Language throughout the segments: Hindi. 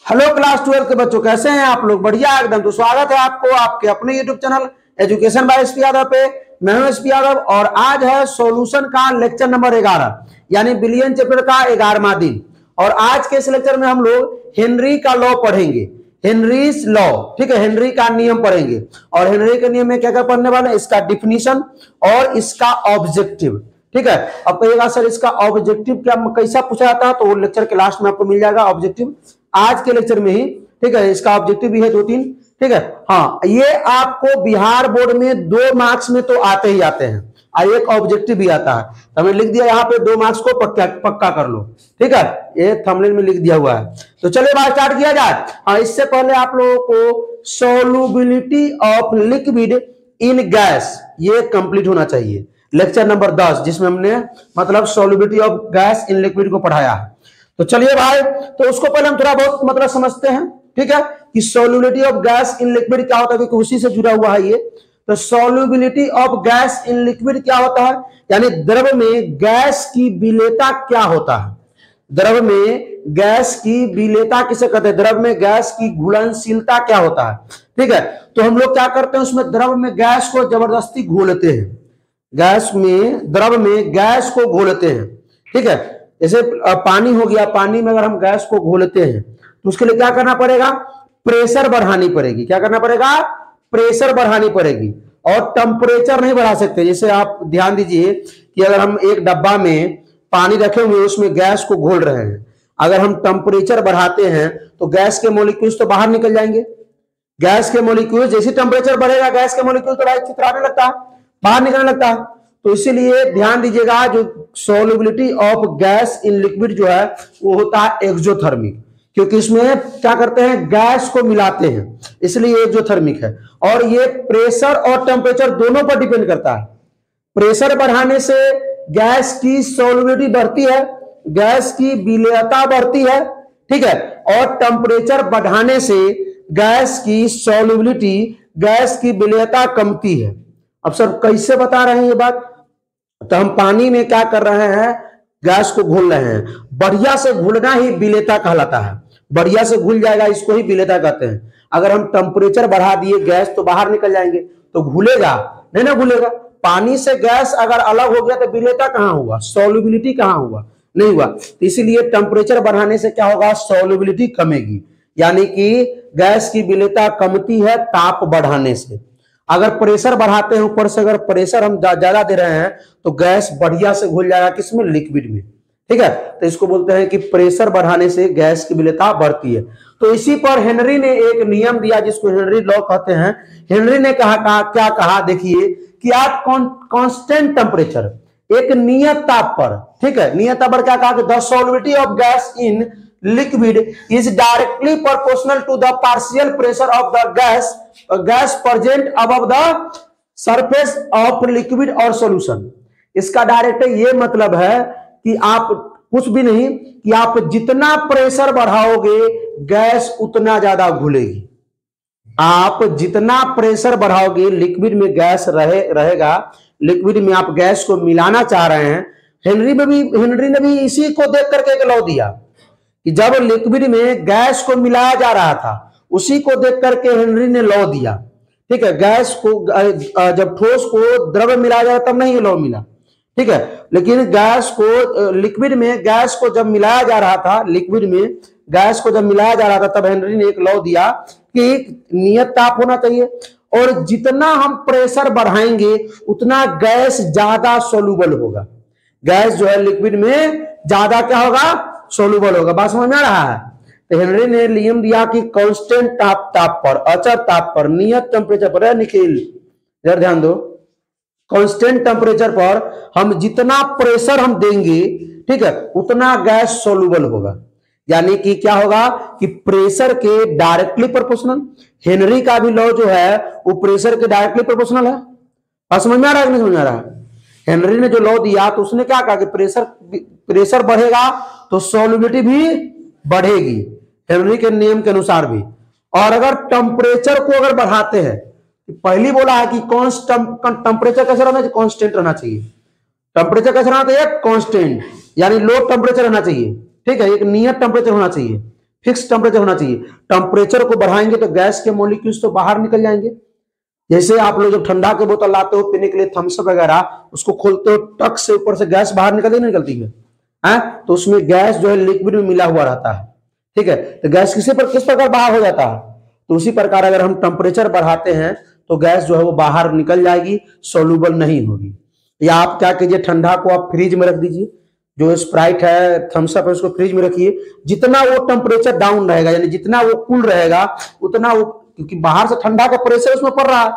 हेलो क्लास 12 के बच्चों, कैसे हैं आप लोग? बढ़िया एकदम। तो स्वागत है आपको आपके अपने YouTube channel education by SP Yadav पे। मैं हूं एसपी यादव और आज है सॉल्यूशन का लेक्चर नंबर 11 यानी बिलियन चैप्टर का 11वां दिन। और आज के इस लेक्चर में हम लोग हेनरी का लॉ पढ़ेंगे, हेनरीज लॉ। ठीक है, हेनरी का नियम पढ़ेंगे। और हेनरी के नियम में क्या क्या पढ़ने वाले हैं? इसका डिफिनीशन और इसका ऑब्जेक्टिव। ठीक है, अब कहिएगा सर इसका ऑब्जेक्टिव क्या कैसा पूछा जाता है, तो वो लेक्चर के लास्ट में आपको मिल जाएगा ऑब्जेक्टिव, आज के लेक्चर में ही। ठीक है, इसका ऑब्जेक्टिव भी है 2-3। ठीक है, हाँ, ये आपको बिहार बोर्ड में 2 मार्क्स में तो आते ही आते हैं और एक ऑब्जेक्टिव भी आता है। तो हमने लिख दिया यहाँ पे 2 मार्क्स को पक्का कर लो। ठीक है, ये थंबनेल में लिख दिया हुआ है। तो चलिए बात स्टार्ट किया जाए। हाँ, इससे पहले आप लोगों को solubility of liquid in gas ये कंप्लीट होना चाहिए। लेक्चर नंबर 10 जिसमें हमने मतलब solubility of gas in liquid को पढ़ाया है। तो चलिए भाई, तो उसको पहले हम थोड़ा बहुत मतलब समझते हैं। ठीक है, कि solubility of gas in liquid क्या होता है, क्योंकि उसी से जुड़ा हुआ है ये। तो solubility of gas in liquid क्या होता है, यानी द्रव में गैस की विलेयता क्या होता है। द्रव में गैस की विलेयता किसे कहते हैं? द्रव में गैस की घुलनशीलता क्या होता है। ठीक है, तो हम लोग क्या करते हैं, उसमें द्रव में गैस को जबरदस्ती घोलते हैं। गैस में द्रव में गैस को घोलते हैं। ठीक है, जैसे पानी हो गया, पानी में अगर हम गैस को घोलते हैं तो उसके लिए क्या करना पड़ेगा? प्रेशर बढ़ानी पड़ेगी। क्या करना पड़ेगा? प्रेशर बढ़ानी पड़ेगी। और टेम्परेचर नहीं बढ़ा सकते। जैसे आप ध्यान दीजिए कि अगर हम एक डब्बा में पानी रखे हुए उसमें गैस को घोल रहे हैं, अगर हम टेम्परेचर बढ़ाते हैं तो गैस के मॉलिक्यूल्स तो बाहर निकल जाएंगे। गैस के मॉलिक्यूल्स जैसे टेम्परेचर बढ़ेगा, गैस के मॉलिक्यूल तो चित्राने लगता है, बाहर निकलने लगता है। तो इसीलिए ध्यान दीजिएगा, जो solubility of gas in liquid जो है वो होता है एक्सोथर्मिक, क्योंकि इसमें क्या करते हैं? गैस को मिलाते हैं, इसलिए एक्सोथर्मिक है। और ये प्रेशर और टेम्परेचर दोनों पर डिपेंड करता है। प्रेशर बढ़ाने से गैस की सोल्युबिलिटी बढ़ती है, गैस की विलेयता बढ़ती है। ठीक है, और टेम्परेचर बढ़ाने से गैस की सोल्युबिलिटी, गैस की विलेयता कमती है। अब सर कैसे बता रहे हैं ये बात? तो हम पानी में क्या कर रहे हैं? गैस को घोल रहे हैं। बढ़िया से घुलना ही विलेयता कहलाता है। बढ़िया से घुल जाएगा, इसको ही विलेयता कहते हैं। अगर हम टेम्परेचर बढ़ा दिए, गैस तो बाहर निकल जाएंगे, तो घुलेगा नहीं ना? घुलेगा। पानी से गैस अगर अलग हो गया तो विलेयता कहां हुआ? सोल्युबिलिटी कहां हुआ? नहीं हुआ। तो इसीलिए टेम्परेचर बढ़ाने से क्या होगा? सोल्युबिलिटी कमेगी, यानी कि गैस की विलेयता कमती है ताप बढ़ाने से। अगर प्रेशर बढ़ाते हैं ऊपर से, अगर प्रेशर हम ज्यादा दे रहे हैं तो गैस बढ़िया से घुल जाएगा, किसमें? लिक्विड में। ठीक है, तो इसको बोलते हैं कि प्रेशर बढ़ाने से गैस की विलेयता बढ़ती है। तो इसी पर हेनरी ने एक नियम दिया जिसको हेनरी लॉ कहते हैं। हेनरी ने कहा क्या कहा, देखिए कि आप कांस्टेंट टेम्परेचर, एक नियत ताप पर, ठीक है, नियत ताप पर क्या कहा कि the solubility of gas in liquid is directly proportional to the partial pressure of the gas present above the surface of liquid or solution। इसका डायरेक्ट ये मतलब है कि आप कुछ भी नहीं, कि आप जितना प्रेशर बढ़ाओगे गैस उतना ज्यादा घुलेगी। आप जितना प्रेशर बढ़ाओगे, लिक्विड में गैस रहेगा, लिक्विड में आप गैस को मिलाना चाह रहे हैं। हेनरी ने भी इसी को देख करके एक लॉ दिया कि जब लिक्विड में गैस को मिलाया जा रहा था, उसी को देख करके हेनरी ने लॉ दिया। ठीक है, गैस को जब ठोस को द्रव मिलाया जाए तब नहीं लॉ मिला। ठीक है, लेकिन गैस को लिक्विड में गैस को जब मिलाया जा रहा था, लिक्विड में गैस को जब मिलाया जा रहा था, तब हेनरी ने एक लॉ दिया कि नियत ताप होना चाहिए और जितना हम प्रेशर बढ़ाएंगे उतना गैस ज्यादा सोल्यूबल होगा। गैस जो है लिक्विड में ज्यादा क्या होगा? सोल्यूबल होगा। बात समझ में आ रहा है? तो हेनरी ने नियम दिया कि कांस्टेंट ताप पर, अचर ताप पर, नियत टेम्परेचर पर, निखिल जरा ध्यान दो, कांस्टेंट टेम्परेचर पर हम जितना प्रेशर हम देंगे, ठीक है, उतना गैस सोल्यूबल होगा। यानी कि क्या होगा कि प्रेशर के डायरेक्टली प्रोपोर्शनल। हेनरी का भी लॉ जो है वो प्रेशर के डायरेक्टली प्रोपोर्शनल है। बात समझ में आ रहा है कि नहीं समझ में आ रहा है? हेनरी ने जो लॉ दिया तो उसने क्या कहा कि प्रेशर बढ़ेगा तो सोल्युबिलिटी भी बढ़ेगी, हेनरी के नियम के अनुसार भी। और अगर टेम्परेचर को अगर बढ़ाते हैं, पहली बोला है कि टेम्परेचर कैसे रहना चाहिए? कांस्टेंट रहना चाहिए। टेम्परेचर कैसे रहना चाहिए? कांस्टेंट, यानी लो टेम्परेचर रहना चाहिए। ठीक है, एक नियत टेम्परेचर होना चाहिए। फिक्स टेम्परेचर होना चाहिए। टेम्परेचर को बढ़ाएंगे तो गैस के मॉलिक्यूल्स तो बाहर निकल जाएंगे। जैसे आप लोग जब ठंडा के बोतल लाते हो पीने के लिए, थम्स अप वगैरह, उसको खोलते हो, टक से ऊपर से गैस बाहर निकलती है, तो उसमें गैस जो है लिक्विड में मिला हुआ रहता है, ठीक है। तो गैस किस प्रकार बाहर हो जाता है, तो उसी प्रकार अगर हम टेम्परेचर बढ़ाते हैं तो गैस जो है वो बाहर निकल जाएगी, सोल्यूबल नहीं होगी। या आप क्या कीजिए, ठंडा को आप फ्रिज में रख दीजिए, जो स्प्राइट है, थम्स अप है, उसको फ्रिज में रखिए। जितना वो टेम्परेचर डाउन रहेगा, यानी जितना वो कूल रहेगा, उतना वो, क्योंकि बाहर से ठंडा का प्रेशर उसमें पड़ रहा है,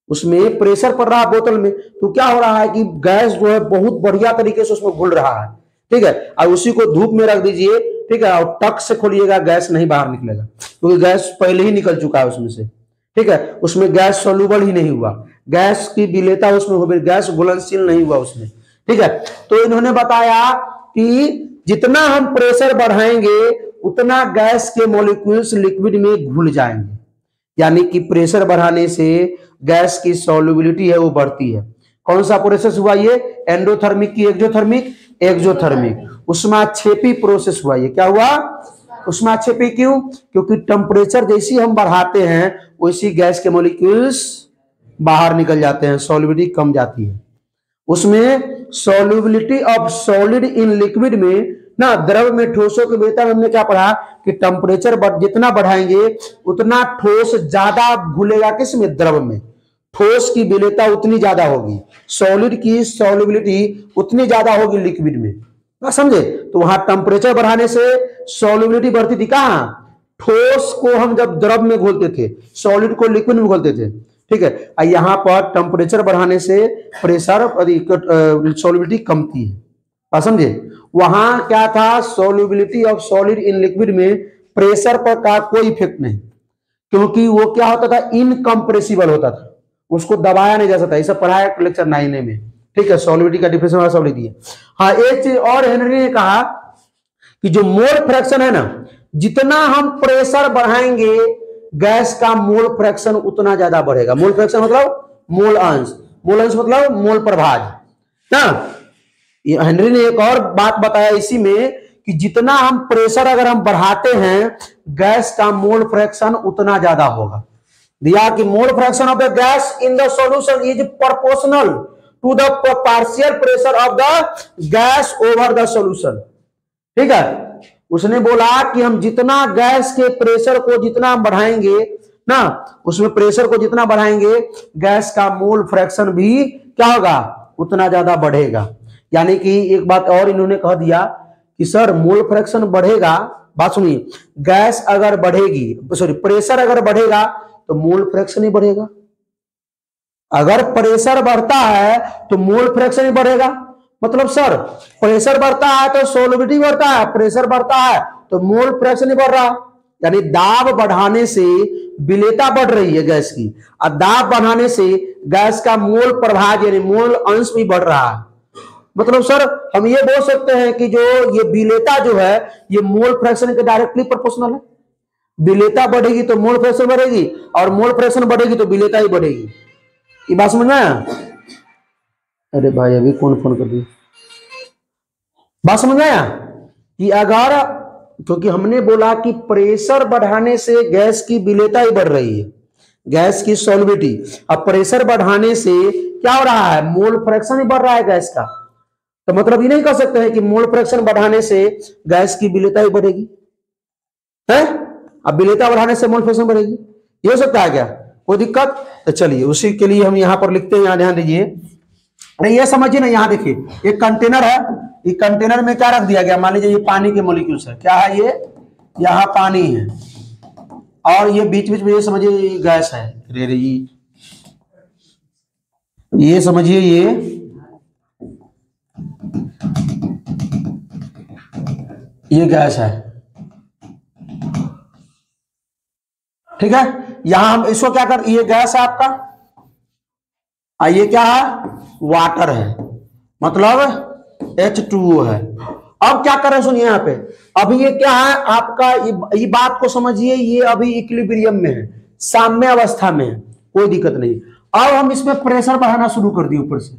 उसमें प्रेशर पड़ रहा है बोतल में, तो क्या हो रहा है कि गैस जो है बहुत बढ़िया तरीके से उसमें घुल रहा है, ठीक है। और उसी को धूप में रख दीजिए, ठीक है, और टक से खोलिएगा, गैस नहीं बाहर निकलेगा, क्योंकि गैस पहले ही निकल चुका है उसमें से, ठीक है। उसमें गैस सोल्यूबल ही नहीं हुआ, गैस की विलेयता उसमें हो गई, गैस घुलनशील नहीं हुआ उसमें, ठीक है। तो इन्होंने बताया कि जितना हम प्रेशर बढ़ाएंगे उतना गैस के मॉलिक्यूल्स लिक्विड में घुल जाएंगे, यानी कि प्रेशर बढ़ाने से गैस की सॉल्युबिलिटी है वो बढ़ती है। कौन सा प्रोसेस हुआ ये, एंडोथर्मिक की एक्सोथर्मिक, एक्सोथर्मिक उष्माक्षेपी प्रोसेस हुआ। ये क्या हुआ, उष्माक्षेपी। क्यों, क्योंकि टेम्परेचर जैसी हम बढ़ाते हैं वैसी गैस के मॉलिक्यूल्स बाहर निकल जाते हैं, सॉल्युबिलिटी कम जाती है। उसमें solubility of solid in liquid में ना, द्रव में ठोसों के बेहतर, हमने क्या पढ़ा कि टेम्परेचर जितना बढ़ाएंगे उतना ठोस ज्यादा घुलेगा, किसमें, द्रव में। ठोस की विलेयता उतनी ज्यादा होगी, सॉलिड की सॉल्युबिलिटी उतनी ज्यादा होगी लिक्विड में, बात समझे। तो वहां टेम्परेचर बढ़ाने से सॉल्युबिलिटी बढ़ती थी, कहां, ठोस को हम जब द्रव में घोलते थे, सॉलिड को लिक्विड में घोलते थे, ठीक है। यहां पर टेम्परेचर बढ़ाने से प्रेशर सॉल्युबिलिटी कमती है, बात समझे। वहां क्या था, solubility of solid in liquid में प्रेशर पर का कोई इफेक्ट नहीं, क्योंकि वो क्या होता था, इनकम्प्रेसिबल होता था, उसको दबाया नहीं जा सकता। ये सब पढ़ाया लेक्चर 9 में, ठीक है। सॉल्युबिलिटी का डिफरेंस वाला सब लिख दिए। हाँ, एक चीज और हेनरी ने कहा कि जो मोल फ्रैक्शन है ना, जितना हम प्रेशर बढ़ाएंगे गैस का मोल फ्रैक्शन उतना ज्यादा बढ़ेगा। मोल फ्रैक्शन मतलब मोल अंश, मोल अंश मतलब मोल प्रभाज ना। हेनरी ने एक और बात बताया इसी में कि जितना हम प्रेशर अगर हम बढ़ाते हैं गैस का मोल फ्रैक्शन उतना ज्यादा होगा। दिया कि mole fraction of the gas in the solution is proportional to the partial pressure of the gas over the solution, ठीक है। उसने बोला कि हम जितना गैस के प्रेशर को जितना हम बढ़ाएंगे ना, उसमें प्रेशर को जितना बढ़ाएंगे गैस का मोल फ्रैक्शन भी क्या होगा, उतना ज्यादा बढ़ेगा। यानी कि एक बात और इन्होंने कह दिया कि सर मोल फ्रैक्शन बढ़ेगा, बात सुनिए, गैस अगर बढ़ेगी, सॉरी प्रेशर अगर बढ़ेगा तो मोल फ्रैक्शन ही बढ़ेगा। अगर प्रेशर बढ़ता है तो मोल फ्रैक्शन ही बढ़ेगा। मतलब सर प्रेशर बढ़ता है तो सॉल्युबिलिटी बढ़ता है, प्रेशर बढ़ता है तो मोल फ्रैक्शन ही बढ़ रहा, यानी दाब बढ़ाने से विलेयता बढ़ रही है गैस की, और दाब बढ़ाने से गैस का मोल प्रभाव यानी मोल अंश भी बढ़ रहा है। मतलब सर हम ये बोल सकते हैं कि जो ये विलेयता जो है ये मोल फ्रैक्शन के डायरेक्टली प्रोपोर्शनल है। विलेयता बढ़ेगी तो मोल फ्रैक्शन बढ़ेगी, और मोल फ्रैक्शन बढ़ेगी तो विलेयता ही बढ़ेगी। ये बात समझ में आया? अरे भाई अभी कौन फोन कर दिया? बात समझ में आया कि अगर, क्योंकि हमने बोला कि प्रेशर बढ़ाने से गैस की विलेयता ही बढ़ रही है, गैस की सॉल्युबिलिटी, अब प्रेशर बढ़ाने से क्या हो रहा है, मोल फ्रैक्शन ही बढ़ रहा है गैस का। तो मतलब ये नहीं कह सकते हैं कि मोल फ्रैक्शन बढ़ाने से गैस की विलेयता ही बढ़ेगी है, अब विलेयता बढ़ाने से मोल फ्रैक्शन बढ़ेगी, ये हो सकता है क्या, कोई दिक्कत? तो चलिए उसी के लिए हम यहां पर लिखते हैं, यहां ध्यान दीजिए। अरे ये समझिए ना, यहां देखिए एक कंटेनर है, ये कंटेनर में क्या रख दिया गया, मान लीजिए ये पानी के मॉलिक्यूल्स है, क्या है ये, यहाँ पानी है, और ये बीच बीच में ये समझिए गैस है, ये समझिए ये गैस है, ठीक है। यहां हम इसको क्या कर, ये गैस है आपका, ये क्या है, वाटर है, मतलब H2O है। अब क्या कर रहे हैं सुनिए यहाँ पे, अभी ये क्या है आपका, ये बात को समझिए, ये अभी इक्विलिब्रियम में है, साम्य अवस्था में है, कोई दिक्कत नहीं। अब हम इसमें प्रेशर बढ़ाना शुरू कर दिए, ऊपर से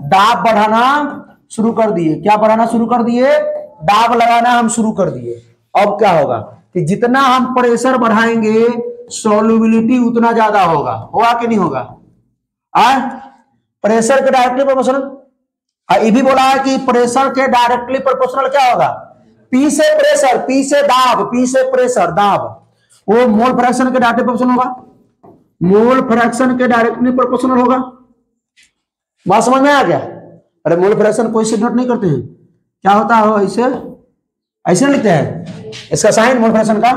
दाब बढ़ाना शुरू कर दिए, क्या बढ़ाना शुरू कर दिए, दाब लगाना हम शुरू कर दिए। अब क्या होगा, कि जितना हम प्रेशर बढ़ाएंगे सॉल्युबिलिटी उतना ज्यादा होगा कि नहीं होगा? प्रेशर के डायरेक्टली प्रोपोर्शनल। ये भी बोला है कि प्रेशर के डायरेक्टली प्रोपोर्शनल क्या होगा? पी से प्रेशर, पी से दाब, पी से प्रेशर दाब, वो मोल फ्रैक्शन के डायरेक्टली प्रोपोर्शनल होगा, मोल फ्रैक्शन के डायरेक्टली प्रोपोर्शनल होगा। बात समझ में आ गया? अरे मोल फ्रैक्शन कोई से नोट नहीं करते हैं, क्या होता है ऐसे ऐसे लिखते हैं इसका साइन मोल फ्रैक्शन का।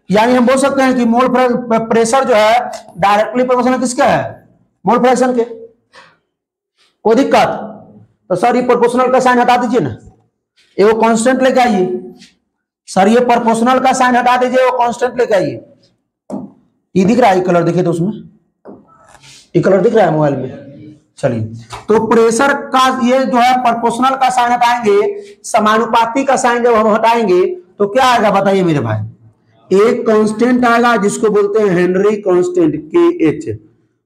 यानी हम बोल सकते हैं कि मोल प्रेशर जो है डायरेक्टली प्रोपोर्शनल किसका है? मोल फ्रैक्शन के। कोई दिक्कत? तो सर ये प्रोपोर्शनल का साइन हटा दीजिए ना, ये वो कांस्टेंट लेके आइए। सर ये प्रोपोर्शनल का साइन हटा दीजिए, वो कांस्टेंट लेके आइए। ये दिख रहा है कलर, देखिए तो उसमें ये कलर दिख रहा है मोबाइल में। चलिए, तो प्रेशर का ये जो है प्रोपोर्शनल का साइन हटाएंगे, समानुपाती का साइन जब हम हटाएंगे तो क्या आएगा बताइए मेरे भाई? एक कांस्टेंट आएगा जिसको बोलते हैं हेनरी कांस्टेंट KH,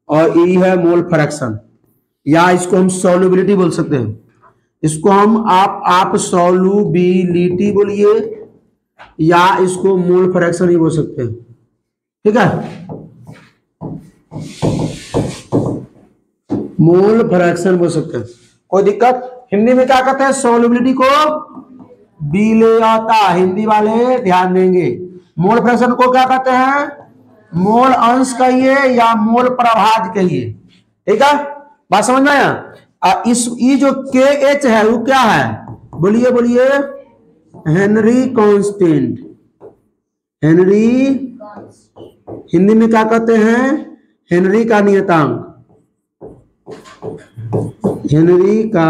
और ये है मोल फ्रैक्शन, या इसको हम सॉल्युबिलिटी बोल सकते हैं। इसको हम आप सॉल्युबिलिटी बोलिए या इसको मोल फ्रैक्शन ही बोल सकते हैं, ठीक है? मोल फ्रैक्शन बोल सकते हैं, कोई दिक्कत? हिंदी में क्या कहते हैं? सॉल्युबिलिटी को विलेयता, हिंदी वाले ध्यान देंगे। मोल फ्रैक्शन को क्या कहते हैं? मोल अंश कहिए या मोल प्रभाज कहिए, ठीक है? बात समझ में आया? इस ये जो KH है वो क्या है? बोलिए बोलिए। Henry constant. हेनरी हिंदी में क्या कहते हैं? हेनरी का नियतांक, हेनरी का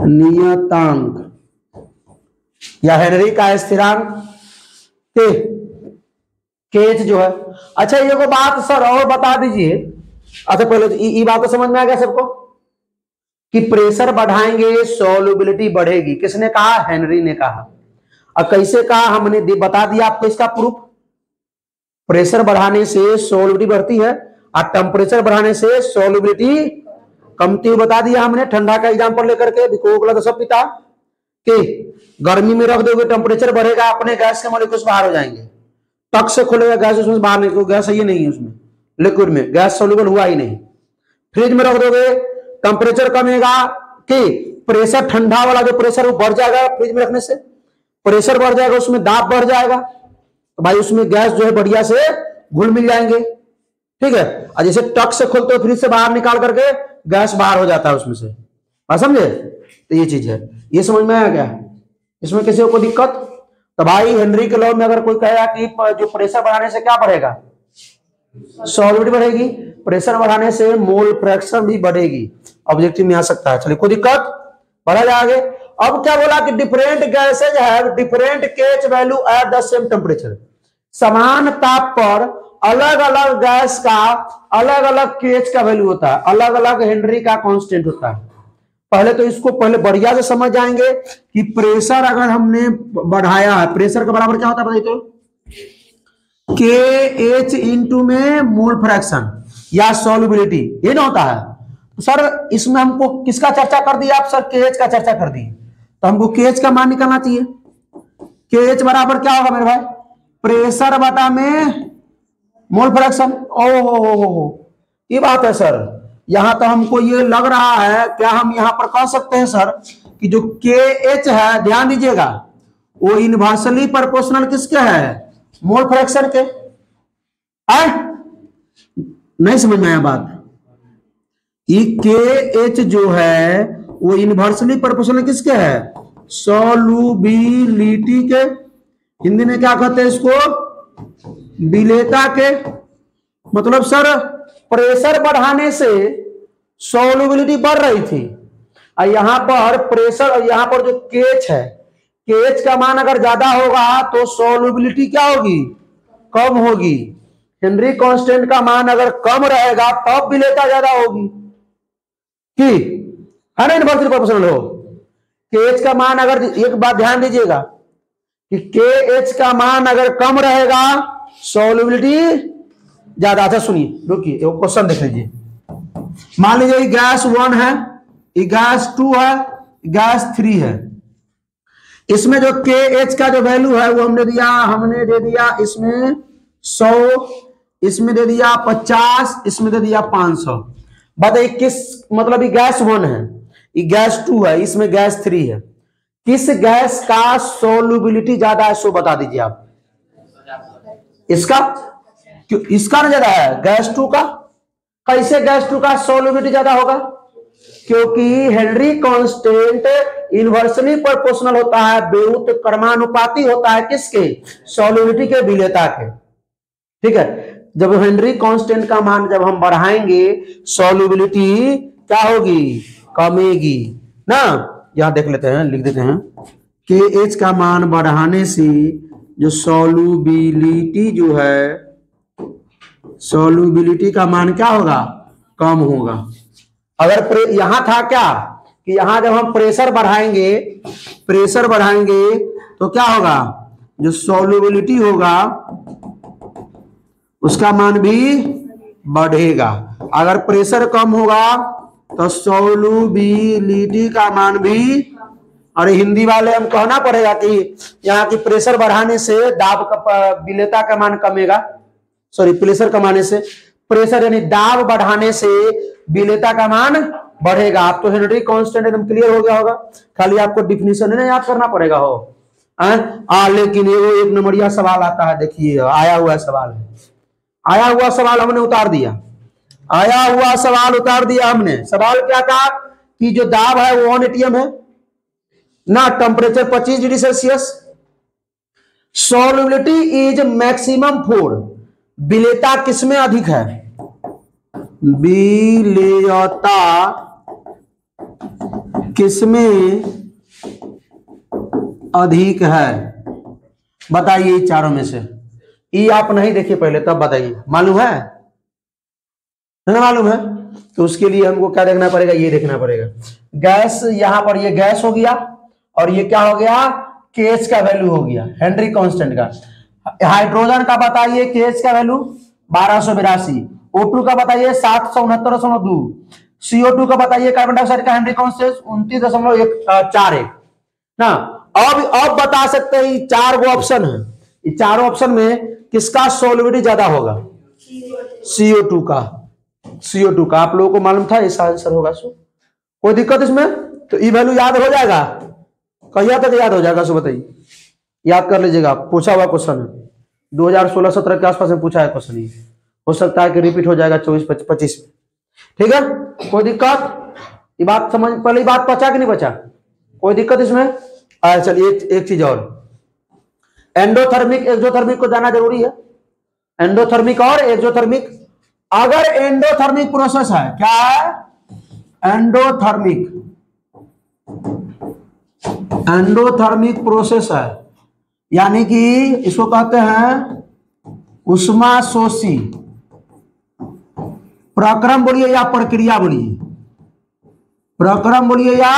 नियतांक या हेनरी का स्थिरांक KH जो है। अच्छा ये को बात सर और बता दीजिए। अच्छा पहले ये बात तो समझ में आ गया सबको कि प्रेशर बढ़ाएंगे सॉल्युबिलिटी बढ़ेगी। किसने कहा? हेनरी ने कहा। और कैसे कहा? हमने बता दिया आपको इसका प्रूफ। प्रेशर बढ़ाने से सॉल्युबिलिटी बढ़ती है और टेम्परेचर बढ़ाने से सॉल्युबिलिटी कमती, बता दिया हमने। ठंडा का एग्जांपल लेकर के कोका तो सब पिता कि गर्मी में रख दोगे टेम्परेचर बढ़ेगा, अपने गैस के मॉलिक्यूल्स बाहर हो जाएंगे। टक से खोलेगा गैस, उसमें बाहर निकल, गैस ये नहीं है उसमें, लिक्विड में गैस सॉल्युबल हुआ ही नहीं। फ्रिज में रख दोगे, टेम्परेचर कमेगा कि प्रेशर ठंडा वाला जो प्रेशर वो बढ़ जाएगा, फ्रिज में रखने से प्रेशर बढ़ जाएगा, उसमें दाब बढ़ जाएगा, तो भाई उसमें गैस जो है बढ़िया से घुल मिल जाएंगे, ठीक है? और जैसे टक से खोलते हो फ्रिज से बाहर निकाल करके गैस बाहर हो जाता है उसमें से, बात समझे? तो ये चीज है, ये समझ में आया क्या? इसमें किसी को दिक्कत? तो भाई हेनरी के लॉ में अगर कोई कहेगा कि जो प्रेशर बढ़ाने से क्या बढ़ेगा? सॉल्युबिलिटी बढ़ेगी, प्रेशर बढ़ाने से मोल फ्रैक्शन भी बढ़ेगी, ऑब्जेक्टिव में आ सकता है। चलिए कोई दिक्कत? बढ़ा जाए आगे। अब क्या बोला कि different gases have different KH value at the same temperature. समान ताप पर अलग अलग गैस का अलग अलग KH का वैल्यू होता है, अलग अलग हेनरी का कांस्टेंट होता है। पहले तो इसको पहले बढ़िया से समझ जाएंगे कि प्रेशर अगर हमने बढ़ाया है, प्रेशर का बराबर क्या होता है बताइए तो? KH इंटू में मोल फ्रैक्शन या सॉल्युबिलिटी, ये ना होता है। तो सर इसमें हमको किसका चर्चा कर दिया आप? सर KH का चर्चा कर दी, तो हमको KH का मान निकालना चाहिए। KH बराबर क्या होगा मेरे भाई? प्रेशर बटा में मोल फ्रैक्शन। ओहो, ये बात है सर। यहां तो हमको ये लग रहा है, क्या हम यहां पर कह सकते हैं सर कि जो KH है, ध्यान दीजिएगा, वो इनवर्सली प्रोपोर्शनल किसके है? मोल फ्रैक्शन के। नहीं समझ में आया बात? ये KH जो है वो इनवर्सली प्रोपोर्शनल किसके है? सॉल्युबिलिटी के। हिंदी में क्या कहते हैं इसको? विलेयता के। मतलब सर प्रेशर बढ़ाने से सॉल्युबिलिटी बढ़ रही थी, और यहां पर प्रेशर और यहां पर जो KH है, KH का मान अगर ज्यादा होगा तो सॉल्युबिलिटी क्या होगी? कम होगी। हेनरी कांस्टेंट का मान अगर कम रहेगा तब विलेयता ज्यादा होगी, कि है ना? इनवर्सली प्रोपोर्शनल हो। KH का मान अगर, एक बात ध्यान दीजिएगा कि KH का मान अगर कम रहेगा सॉल्युबिलिटी ज्यादा। अच्छा सुनिए, रुकिए, क्वेश्चन देख लीजिए। मान लीजिए गैस 1 है, गैस 2 है, गैस 3 है। इसमें जो के एच का जो वैल्यू है वो हमने दे दिया इसमें 100, इसमें दे दिया 50, इसमें दे दिया 500। बताइए किस, मतलब ये गैस 1 है, ये गैस 2 है, इसमें गैस 3 है, किस गैस का सोल्यूबिलिटी ज्यादा है सो बता दीजिए आप। इसका, क्यों इसका ना ज्यादा है, गैस 2 का। कैसे गैस 2 का सोल्यूबिलिटी ज्यादा होगा? क्योंकि हेनरी कांस्टेंट इनवर्सली प्रोपोर्शनल होता है, व्युत्क्रमानुपाती होता है किसके? सोल्यूबिलिटी के विलेयता के। ठीक है, जब हेनरी कांस्टेंट का मान जब हम बढ़ाएंगे सोल्यूबिलिटी क्या होगी? कमेगी ना। यहां देख लेते हैं, लिख देते हैं कि एच का मान बढ़ाने से जो सोल्यूबिलिटी जो है, सोल्यूबिलिटी का मान क्या होगा? कम होगा। अगर यहां था क्या कि यहां जब हम प्रेशर बढ़ाएंगे तो क्या होगा? जो सोल्यूबिलिटी होगा उसका मान भी बढ़ेगा। अगर प्रेशर कम होगा तो सोल्यूबिलिटी का मान भी, और हिंदी वाले हम कहना पड़ेगा कि यहाँ की प्रेशर बढ़ाने से दाब का विलेयता का मान कमेगा। सॉरी, प्रेशर कमाने से, प्रेशर यानी दाब बढ़ाने से विलेयता का मान बढ़ेगा। आप तो हेनरी कांस्टेंट एकदम क्लियर हो गया होगा, खाली आपको डिफिनीशन है याद करना पड़ेगा हो। लेकिन ये एक नंबरिया सवाल आता है, देखिए आया हुआ सवाल है, आया हुआ सवाल हमने उतार दिया, आया हुआ सवाल उतार दिया हमने। सवाल क्या था कि जो दाब है वो 1 atm है ना, temperature 25 degree Celsius, solubility is maximum 4, विलेयता किसमें अधिक है? विलेयता किसमें अधिक है? बताइए चारों में से। ये आप नहीं देखिए पहले, तब बताइए। मालूम है ना? मालूम है तो उसके लिए हमको क्या देखना पड़ेगा? ये देखना पड़ेगा गैस, यहां पर ये गैस हो गया और ये क्या हो गया? केएच का वैल्यू हो गया हेनरी कांस्टेंट का। हाइड्रोजन का बताइए केएच का वैल्यू 1282, O2 का बताइए 769.2, CO2 का बताइए कार्बन डाइऑक्साइड का हेनरी कांस्टेंट 29.141 ना। अब बता सकते हैं, 4 गो ऑप्शन है, ये चारों ऑप्शन में किसका सोल्यूबिलिटी ज्यादा होगा? CO2 का। CO2 का आप लोगों को मालूम था, ऐसा आंसर होगा। सो कोई दिक्कत इसमें? तो ई वैल्यू याद हो जाएगा, कहिया तक याद हो जाएगा सो बताइए, याद कर लीजिएगा। पूछा हुआ क्वेश्चन है, 2016-17 के आसपास में पूछा है क्वेश्चन, ये हो सकता है कि रिपीट हो जाएगा 24-25 में। ठीक है, कोई दिक्कत? ये बात समझ, पहले बात बचा कि नहीं बचा? कोई दिक्कत इसमें? चलिए एक चीज और, एंडोथर्मिक एक्सोथर्मिक को जाना जरूरी है। एंडोथर्मिक और एक्सोथर्मिक, अगर एंडोथर्मिक प्रोसेस है, क्या है? एंडोथर्मिक प्रोसेस है, यानी कि इसको कहते हैं उष्माशोषी प्रक्रम बोलिए या प्रक्रिया बोलिए, प्रक्रम बोलिए या,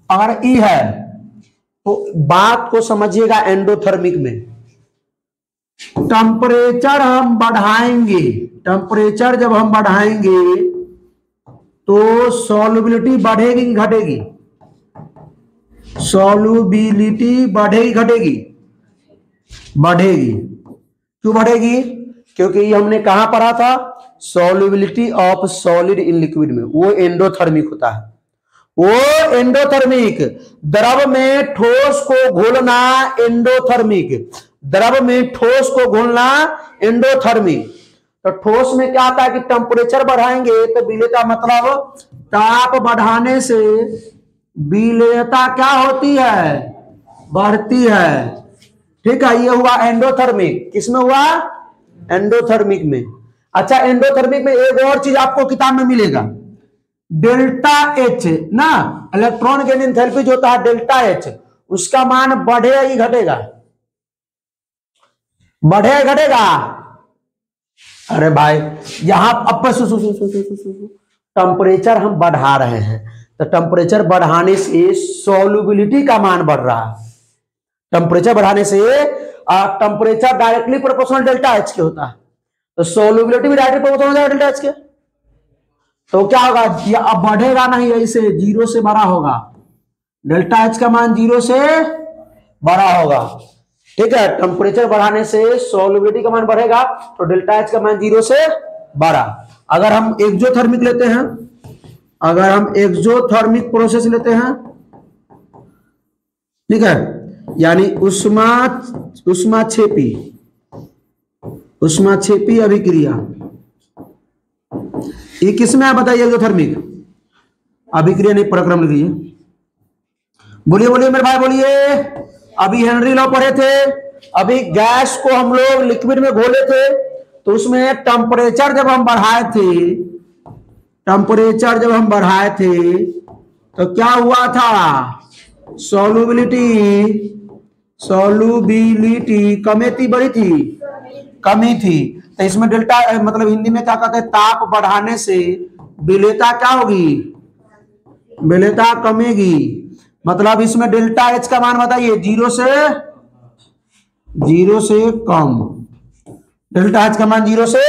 अगर ई है तो बात को समझिएगा। एंडोथर्मिक में टेम्परेचर हम बढ़ाएंगे, टेम्परेचर जब हम बढ़ाएंगे तो सॉल्युबिलिटी बढ़ेगी कि घटेगी? सॉल्युबिलिटी बढ़ेगी घटेगी? बढ़ेगी। क्यों बढ़ेगी? क्योंकि ये हमने कहां पढ़ा था? Solubility of solid in liquid में, वो एंडोथर्मिक होता है। वो एंडोथर्मिक, द्रव में ठोस को घोलना एंडोथर्मिक, द्रव में ठोस को घोलना एंडोथर्मिक। तो ठोस में क्या आता है कि टेम्परेचर बढ़ाएंगे तो विलेयता, मतलब ताप बढ़ाने से विलेयता क्या होती है? बढ़ती है। ठीक है, ये हुआ एंडोथर्मिक। किसमें हुआ? एंडोथर्मिक में। अच्छा, एंडोथर्मिक में एक और चीज आपको किताब में मिलेगा, डेल्टा एच ना, इलेक्ट्रॉन गेन एंथैल्पी जो होता है डेल्टा एच, उसका मान बढ़ेगा कि घटेगा? बढ़ेगा घटेगा? अरे भाई यहां अब टेम्परेचर हम बढ़ा रहे हैं, तो टेम्परेचर बढ़ाने से सॉल्युबिलिटी का मान बढ़ रहा है। टेम्परेचर बढ़ाने से temperature directly proportional delta H के होता है, तो सॉल्युबिलिटी भी डायरेक्टली प्रोपोर्शनल है डेल्टा एच के। तो क्या होगा? अब बढ़ेगा नहीं, ऐसे 0 से बड़ा होगा, डेल्टा एच का मान 0 से बड़ा होगा। ठीक है, टेम्परेचर बढ़ाने से सॉल्युबिलिटी का मान बढ़ेगा, तो डेल्टा एच का मान 0 से बड़ा। अगर हम एक्सोथर्मिक लेते हैं, अगर हम एक्सोथर्मिक प्रोसेस लेते हैं, ठीक है, यानी उष्माक्षेपी अभिक्रिया, ये किसमें है बताइए? एक्सोथर्मिक अभिक्रिया नहीं, प्रक्रम लिख लीजिए। बोलिए बोलिए मेरे भाई बोलिए। अभी हेनरी लॉ पढ़े थे, अभी गैस को हम लोग लिक्विड में घोले थे, तो उसमें टेम्परेचर जब हम बढ़ाए थे तो क्या हुआ था? सॉल्युबिलिटी कमी थी, बड़ी थी, कमी थी। तो इसमें डेल्टा मतलब हिंदी में क्या कहते हैं? ताप बढ़ाने से विलेयता क्या होगी? विलेयता कमेगी। मतलब इसमें डेल्टा एच का मान बताइए, 0 से कम। डेल्टा एच का मान 0 से,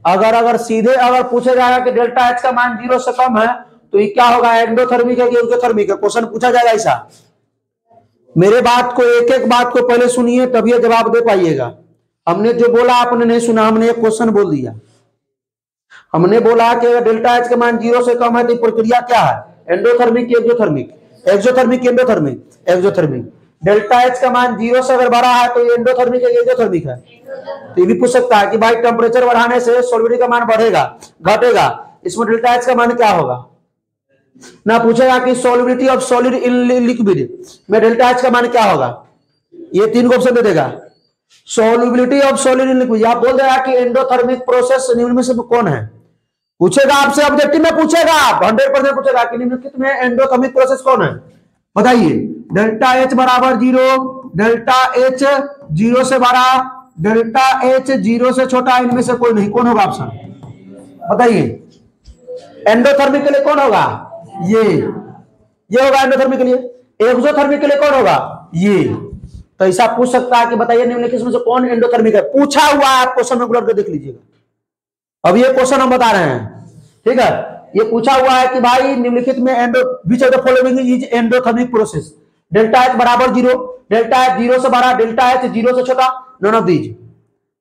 अगर सीधे अगर पूछा जाएगा कि डेल्टा एच का मान 0 से कम है, तो ये क्या होगा? एंडोथर्मिक है कि एक्सोथर्मिक है? क्वेश्चन पूछा जाएगा ऐसा। मेरे बात को, एक एक बात को पहले सुनिए, तभी जवाब दे पाइएगा। हमने जो बोला आपने नहीं सुना, हमने एक क्वेश्चन बोल दिया। हमने बोला कि अगर डेल्टा एच का मान 0 से कम है तो प्रक्रिया क्या है? एंडोथर्मिक की एक्सोथर्मिक? एक्सोथर्मिक की एंडोथर्मिक? एक्सोथर्मिक। डेल्टा एच का मान 0 से अगर बढ़ा है तो ये एंडोथर्मिक है, एक्सोथर्मिक है? तो ये भी पूछ सकता है कि भाई टेम्परेचर बढ़ाने से सॉल्युबिलिटी का मान बढ़ेगा, घटेगा, इसमें डेल्टा एच का मान क्या होगा? ना पूछेगा कि solubility of solid in liquid में डेल्टा एच का मान क्या होगा? ये 3 को ऑप्शन दे देगा। Solubility of solid in liquid, आप बोल देगा कि एंडोथर्मिक प्रोसेस निम्न में से कौन है? पूछेगा आपसे, ऑब्जेक्टिव में पूछेगा, 100% पूछेगा कि निम्नलिखित में एंडोथर्मिक प्रोसेस कौन है? बताइए। डेल्टा एच बराबर 0, डेल्टा एच 0 से बड़ा, डेल्टा एच 0 से छोटा, इनमें से कोई नहीं। कौन होगा ऑप्शन? बताइए। एंडोथर्मिक के लिए कौन होगा? ये होगा एंडोथर्मिक के लिए। एक्सोथर्मिक के लिए कौन होगा? ये। तो ऐसा पूछ सकता है कि बताइए निम्नलिखित में से कौन एंडोथर्मिक है? पूछा हुआ है, आप क्वेश्चन में गुलर के देख लीजिएगा। अब ये क्वेश्चन हम बता रहे हैं, ठीक है। ये पूछा हुआ है कि भाई निम्नलिखित में which of the following is endothermic process? Delta H बराबर 0, डेल्टा एच 0 से बड़ा, डेल्टा एच 0 से छोटा, नॉन ऑफ दीज।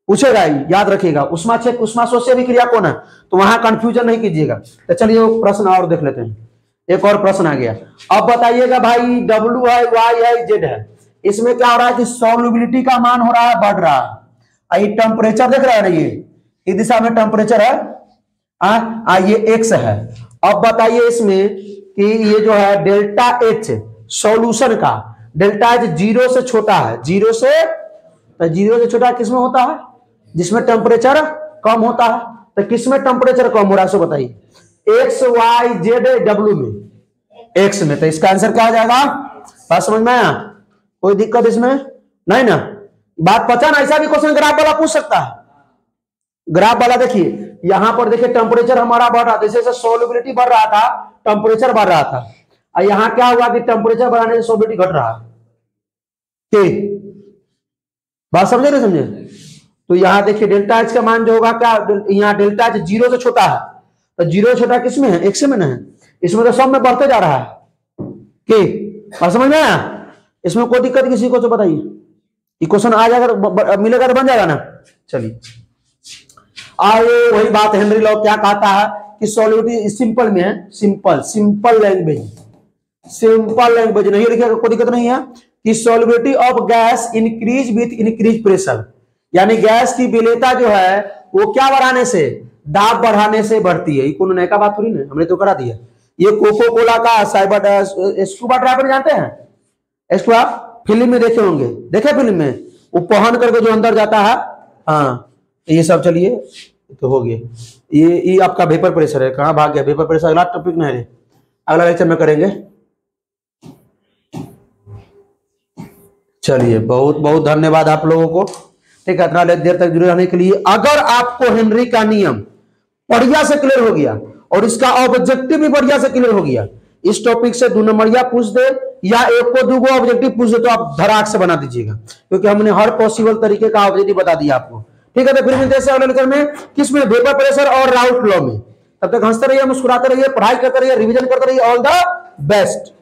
पूछेगा, याद रखिएगा। उष्माशोष्य अभिक्रिया कौन है? तो वहां कंफ्यूजन नहीं कीजिएगा। तो चलिए प्रश्न और देख लेते हैं। एक और प्रश्न आ गया। अब बताइएगा भाई, W है, Y है, Z है, इसमें क्या हो रहा है कि सॉल्युबिलिटी का मान हो रहा है, बढ़ रहा है। टेम्परेचर देख रहा है ना, ये दिशा में टेम्परेचर है, ये X है। अब बताइए इसमें कि ये जो है डेल्टा एच सॉल्यूशन का, डेल्टा एच 0 से छोटा है, 0 से छोटा किसमें होता है? जिसमें टेम्परेचर कम होता है। तो किसमें टेम्परेचर कम हो रहा है सो बताइए? X, Y, Z, W में, X में। तो इसका आंसर क्या आ जाएगा? बात समझ में आया? कोई दिक्कत इसमें नहीं ना? बात पता ना? ऐसा भी क्वेश्चन ग्राफ वाला पूछ सकता है। ग्राफ वाला देखिए, यहां पर देखिए टेम्परेचर हमारा बढ़ रहा था, जैसे सॉल्युबिलिटी बढ़ रहा था, टेम्परेचर बढ़ रहा था। और यहां क्या हुआ कि टेम्परेचर बढ़ाने से सॉल्युबिलिटी घट रहा है। बात समझे नहीं समझे? तो यहां देखिए डेल्टा एच का मान जो होगा क्या, यहाँ डेल्टा एच 0 से छोटा है, तो 0 से छोटा किसमें है? X में ना है। इसमें तो सब में बढ़ते जा रहा है। बात समझ में आया? इसमें कोई दिक्कत किसी को तो बताइए। क्वेश्चन आ जाएगा, मिलेगा तो बन जाएगा ना। चलिए आइए, वही बात हेनरी लॉ क्या कहता है कि सॉल्युबिलिटी सिंपल में है, सिंपल लैंग्वेज नहीं लिखेगा, कोई दिक्कत नहीं है कि solubility of gas increase with increase pressure, यानी गैस की विलेयता जो है वो क्या बढ़ाने से? दाब बढ़ाने से बढ़ती है। कौन नया का बात थोड़ी ना, हमने तो करा दिया। ये कोको कोला का स्कूबा ड्राइवर जानते हैं? इसको आप फिल्म में देखे होंगे, देखे फिल्म में, वो पहन करके जो अंदर जाता है। हाँ, ये सब चलिए तो हो गया। ये आपका वेपर प्रेशर है। कहाँ भाग गया वेपर प्रेशर? अगला टॉपिक नहीं है, अगला लेक्चर में करेंगे। चलिए, बहुत बहुत धन्यवाद आप लोगों को, ठीक है, इतना देर तक जुड़े रहने के लिए। अगर आपको हेनरी का नियम बढ़िया से क्लियर हो गया और इसका ऑब्जेक्टिव भी बढ़िया से क्लियर हो गया, इस टॉपिक से 2 नंबरिया पूछ दे या 1 को 2 को ऑब्जेक्टिव पूछ दे, तो आप धड़ाक से बना दीजिएगा, क्योंकि हमने हर पॉसिबल तरीके का ऑब्जेक्टिव बता दिया आपको। ठीक है, तो फिर मिलते हैं अगले लेक्चर में, किसमें? वेपर प्रेशर और राउट लॉ में। तब तक हंसते रहिए, मुस्कुराते रहिए, पढ़ाई करते रहिए, रिवीजन करते रहिए। All the best.